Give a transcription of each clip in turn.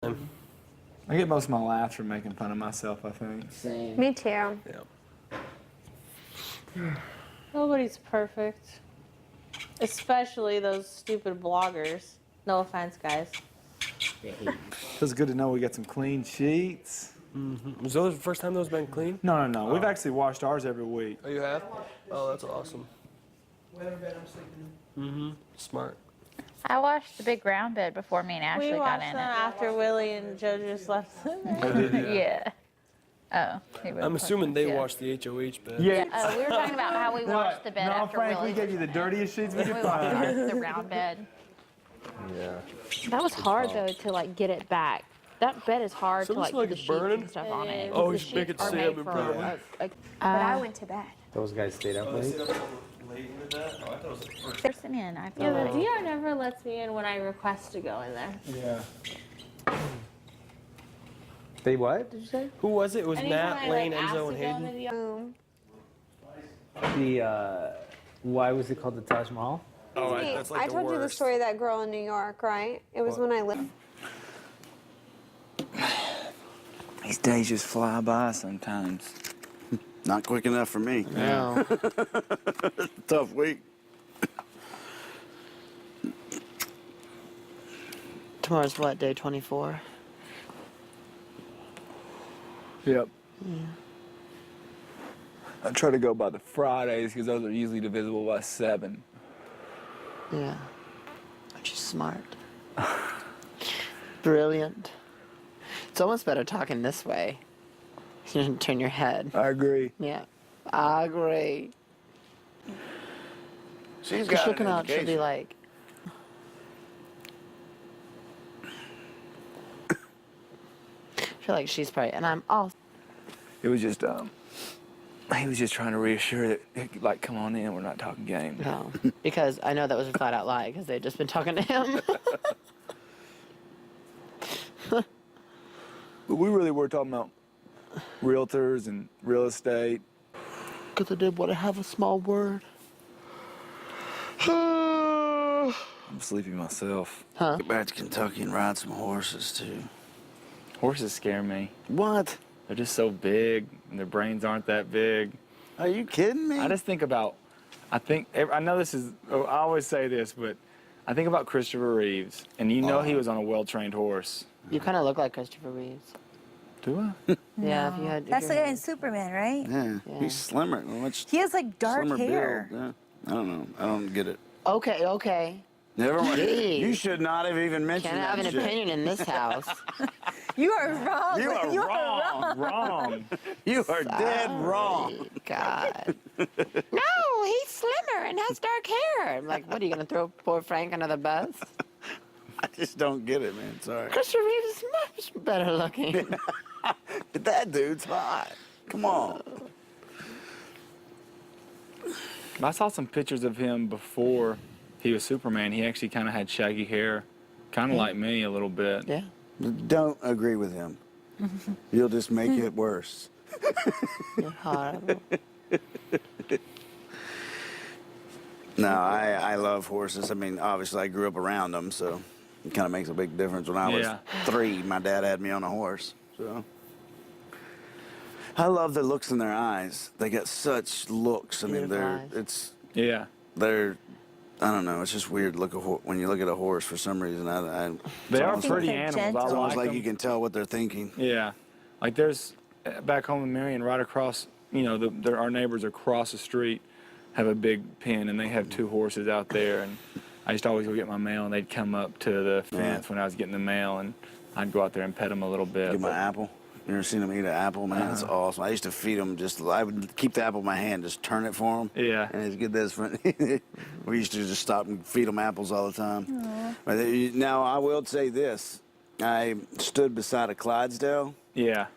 I get most of my laughs from making fun of myself, I think. Same. Me too. Yeah. Nobody's perfect. Especially those stupid bloggers. No offense, guys. Feels good to know we got some clean sheets. Was those the first time those been clean? No. We've actually washed ours every week. Oh, you have? Oh, that's awesome. Whatever bed I'm sleeping in. Smart. I washed the big round bed before me and Ashley We got watched in them it. after Willie and Joe just left them there. Oh, did you? Yeah. Oh. he was I'm assuming they yeah. washed the HOH bed. Yeah. We were talking about how we They're washed like, the bed no, after Frank, Willie we gave was you the in there. dirtiest sheets we We could washed find. the round bed. Yeah. That was hard though to like get it back. That bed is hard So to this like put like the sheets burning? and stuff on it. Oh, The you should make sheets it are say made I'm for impressed. a- But I went to bed. Those guys stayed up late. Person in, I feel Yeah, the like. DR never lets me in when I request to go in there. Yeah. They what? Did you say? Who was it? It was Anytime Matt, I, Lane, ask Enzo, to and go in Hayden. the DR, Boom. The why was it called the Taj Mahal? Oh, Hey, that's like I the told you the worst. story of that girl in New York, right? It was when I lived. These days just fly by sometimes. Not quick enough for me. No. Tough week. Tomorrow's what, day 24? Yep. I try to go by the Fridays because those are usually divisible by 7. Yeah. Aren't you smart? Brilliant. It's almost better talking this way. You didn't turn your head. I agree. Yeah. I agree. She's Just got looking an out, she'll be education. like, I feel like she's probably, and I'm all, It was just, he was just trying to reassure that, like, come on in, we're not talking game. no. Because I know that was a flat out lie, because they'd just been talking to him. But we really were talking about realtors and real estate. Because I did want to have a small word. I'm sleepy myself. Huh? Get back to Kentucky and ride some horses too. Horses scare me. What? They're just so big, and their brains aren't that big. Are you kidding me? I just think about, I know this is, I always say this, but I think about Christopher Reeves, and you know he was on a well-trained horse. You kind of look like Christopher Reeves. Do I? Yeah, if you had. if That's you the guy had- in Superman, right? Yeah, Yeah. he's slimmer. Much He has like dark slimmer hair. build. Yeah. I don't know. I don't get it. Okay. Never mind. Jeez. You should not have even mentioned Can't that have an shit. opinion in this house. You are wrong. You are wrong. Wrong. You are dead wrong. Sorry, God. No, he's slimmer and has dark hair. I'm like, what are you gonna throw poor Frank under the bus? I just don't get it, man. Sorry. Christopher Reeves is much better looking. But that dude's hot. Come on. I saw some pictures of him before he was Superman. He actually kind of had shaggy hair, kind of like me a little bit. Yeah. Don't agree with him. You'll just make it worse. You're horrible. No, I love horses. I mean, obviously, I grew up around them, so it kind of makes a big difference. When I was Yeah. 3, my dad had me on a horse. So I love the looks in their eyes. They got such looks. I mean, Beautiful eyes. Yeah. I don't know. It's just weird when you look at a horse for some reason. They are almost pretty they're animals. gentle. I It's almost like like you them. can tell what they're thinking. Yeah. Like there's, back home in Marion, right across, our neighbors across the street have a big pen, and they have 2 horses out there. And I used to always go get my mail, and they'd come up to the fence when I was getting the mail, and I'd go out there and pet them a little bit. Give them but- an apple. You ever seen them eat an apple, man? It's awesome. I used to feed them I would keep the apple in my hand, just turn it for them. Yeah. And it's get this. We used to just stop and feed them apples all the time. But now, I will say this. I stood beside a Clydesdale. Yeah.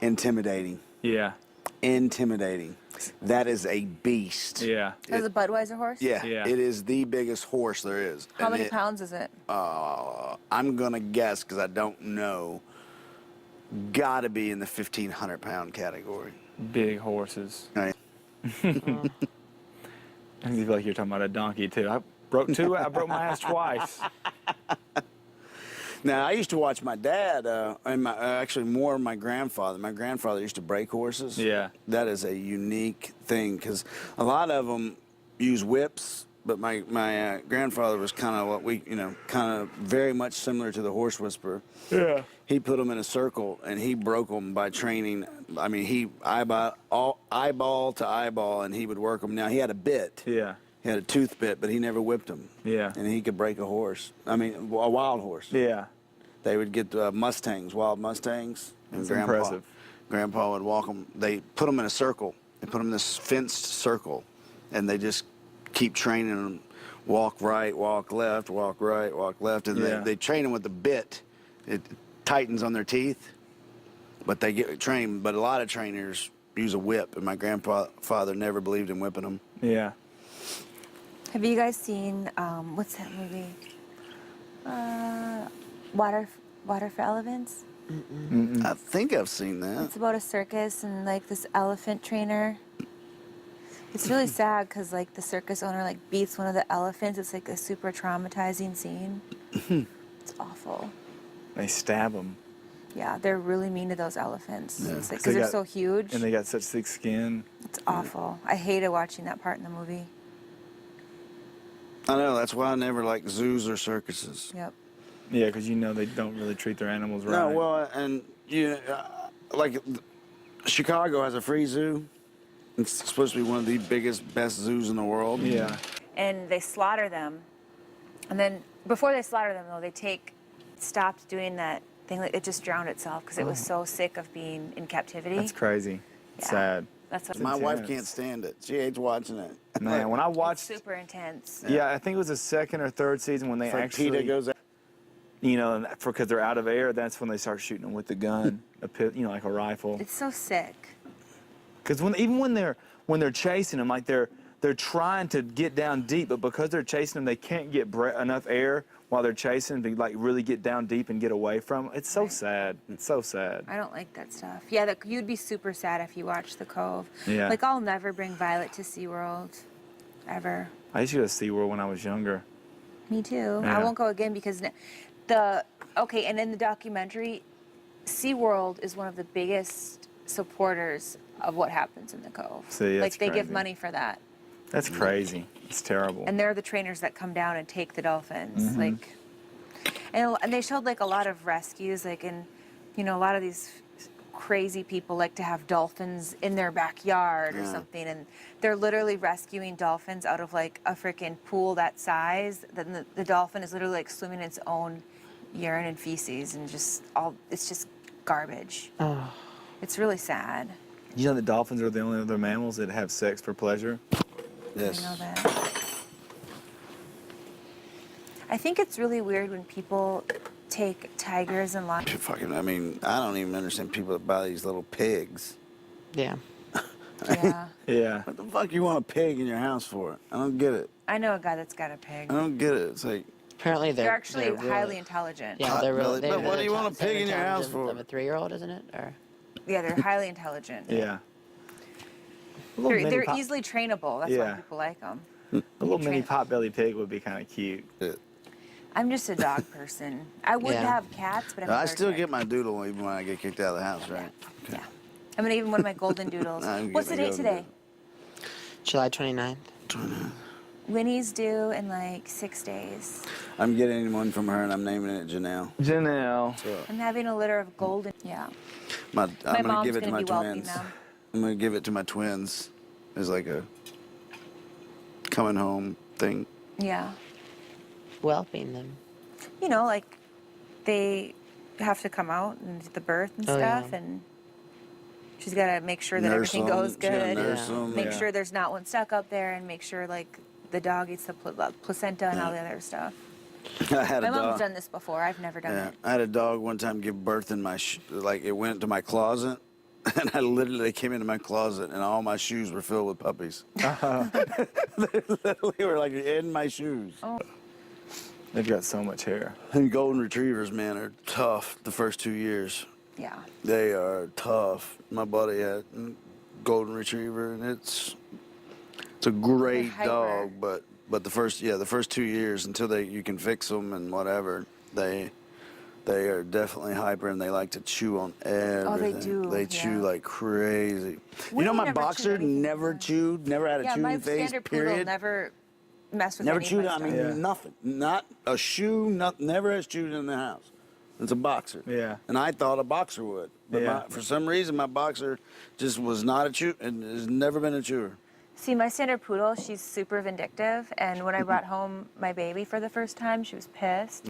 Intimidating. Yeah. Intimidating. That is a beast. Yeah. That's a Budweiser horse? Yeah. Yeah. It is the biggest horse there is. How And many pounds is it? I'm going to guess, because I don't know, got to be in the 1,500-pound category. Big horses. Right. I feel like you're talking about a donkey too. I broke my ass twice. Now, I used to watch my dad, and actually more my grandfather. My grandfather used to break horses. Yeah. That is a unique thing because a lot of them use whips, but my grandfather was kind of what we, kind of very much similar to the horse whisperer. Yeah. He put them in a circle and he broke them by training. I mean, he eyeball to eyeball, and he would work them. Now, he had a bit. Yeah. He had a tooth bit, but he never whipped them. Yeah. And he could break a horse. I mean, a wild horse. Yeah. They would get Mustangs, wild Mustangs. And That's impressive. Grandpa would walk them. They put them in a circle. They put them in this fenced circle, and they just keep training them. Walk right, walk left, walk right, walk left. And Yeah. they train them with the bit. It tightens on their teeth, but they get trained. But a lot of trainers use a whip, and my grandfather never believed in whipping them. Yeah. Have you guys seen what's that movie? Water for Elephants. I think I've seen that. It's about a circus and like this elephant trainer. It's really sad because like the circus owner like beats one of the elephants. It's like a super traumatizing scene. It's awful. They stab them. Yeah, they're really mean to those elephants. Yeah. It's like, 'Cause they because they're got- so huge. And they got such thick skin. It's awful. I hated watching that part in the movie. I know, that's why I never liked zoos or circuses. Yep. Yeah, because they don't really treat their animals right. No, well, and like Chicago has a free zoo. It's supposed to be one of the biggest, best zoos in the world. Yeah. And they slaughter them. And then before they slaughter them, though, they stopped doing that thing. It just drowned itself because it was so sick of being in captivity. That's crazy. Yeah. Sad. That's what My wife intense. can't stand it. She hates watching it. Man, when I it's watched, super intense. yeah, I think it was the second or third season when they It's like actually, PETA goes out. because they're out of air, that's when they start shooting them with the gun, like a rifle. It's so sick. Because even when they're chasing them, like they're trying to get down deep, but because they're chasing them, they can't get enough air while they're chasing to like really get down deep and get away from them. It's so sad. It's so sad. I don't like that stuff. Yeah, you'd be super sad if you watched The Cove. Yeah. Like, I'll never bring Violet to SeaWorld. Ever. I used to go to SeaWorld when I was younger. Me too. Yeah. I won't go again because and in the documentary, SeaWorld is one of the biggest supporters of what happens in the Cove. See, like that's they give crazy. money for that. That's crazy. It's terrible. And they're the trainers that come down and take the dolphins. Mm-hmm. Like and they showed like a lot of rescues, like in a lot of these crazy people like to have dolphins in their backyard or something, and they're literally rescuing dolphins out of like a freaking pool that size. Then the dolphin is literally like swimming in its own urine and feces and it's just garbage. It's really sad. You know that dolphins are the only other mammals that have sex for pleasure? Yes. I know that. I think it's really weird when people take tigers and lions. I mean, I don't even understand people that buy these little pigs. Yeah. Yeah. Yeah. What the fuck you want a pig in your house for? I don't get it. I know a guy that's got a pig. I don't get it. It's like, Apparently They're actually really- highly intelligent. Yeah, they're Really? really. They're But what really do you want a they're pig in your house intelligent for? Of a 3-year-old, isn't it? Or Yeah, they're highly intelligent. Yeah. A little mini They're pot- easily trainable. That's why Yeah. people like them. A little mini train- potbelly pig would be kind of cute. I'm just a dog person. I would Yeah. have cats, but I'm I still allergic. get my doodle even when I get kicked out of the house, right? Yeah. I'm gonna even one of my golden doodles. I'm What's the gonna date go today? July 29th. Winnie's due in like 6 days. I'm getting one from her and I'm naming it Janelle. Janelle. So I'm having a litter of golden. Yeah. I'm My gonna mom's give it to gonna my be whelping twins. them. I'm gonna give it to my twins as like a coming home thing. Yeah. Whelping them. Like they have to come out and the birth and Oh, stuff, yeah. and she's got to make sure that Nurse everything 'em, goes she gotta good. nurse Yeah. 'em. Make Yeah. sure there's not one stuck up there, and make sure like the dog eats the placenta and all the other stuff. I had My a mom's dog. done this before. I've never done Yeah, it. I had a dog one time give birth in my like it went into my closet, and I literally came into my closet and all my shoes were filled with puppies. They literally were like in my shoes. Oh. They've got so much hair. And golden retrievers, man, are tough. The first 2 years, Yeah. they are tough. My buddy had a golden retriever, and it's a great hyper. dog, but the first 2 years until you can fix them and whatever, They are definitely hyper, and they like to chew on everything. do, They chew yeah. like crazy. We you know, my never chew boxer anything. never chewed, never had a Yeah, my chewing face, standard period. poodle never messed with Never any of chewed. my I mean, stuff. Yeah. nothing. Not a shoe. Never has chewed in the house. It's a boxer. Yeah. And I thought a boxer would, but Yeah. for some reason, my boxer just was not a chew, and has never been a chewer. See, my standard poodle, she's super vindictive, and when I brought home my baby for the first time, she was pissed.